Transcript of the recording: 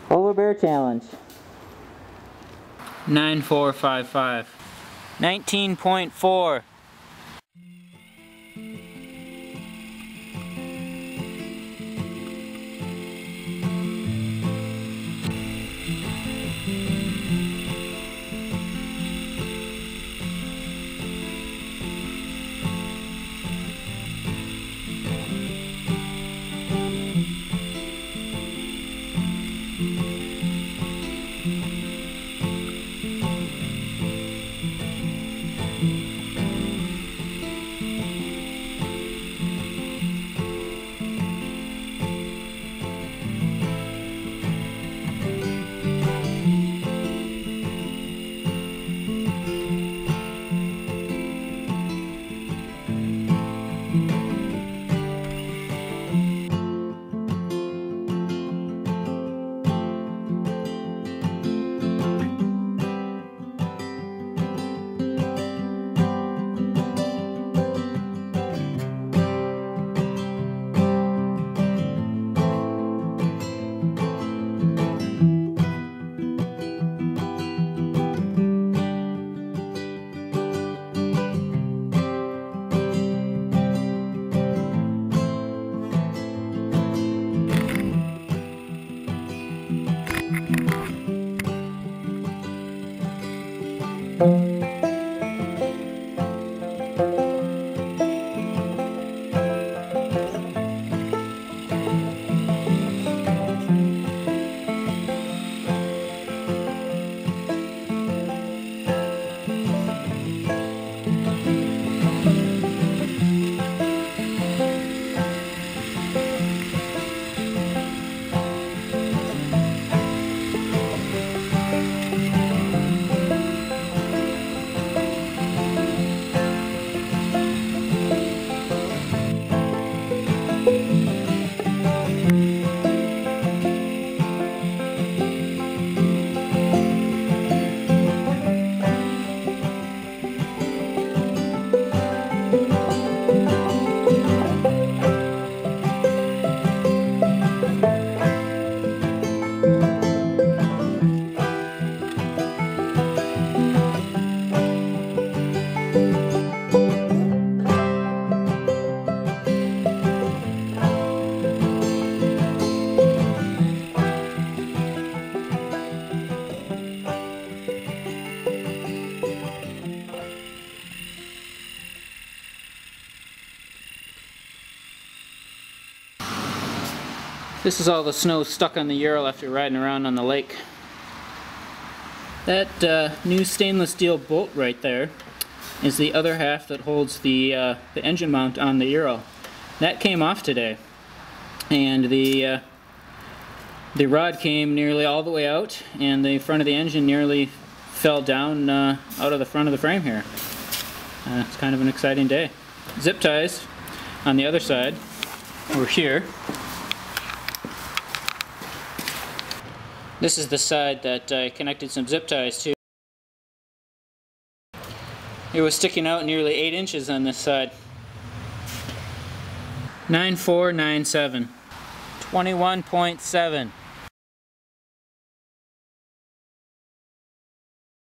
Polar Bear Challenge. 9455. 19.4. This is all the snow stuck on the Ural after riding around on the lake. That new stainless steel bolt right there is the other half that holds the engine mount on the Ural. That came off today, and the rod came nearly all the way out, and the front of the engine nearly fell down out of the front of the frame here. It's kind of an exciting day. Zip ties on the other side over here. This is the side that I connected some zip ties to. It was sticking out nearly 8 inches on this side. 9497. 21.7.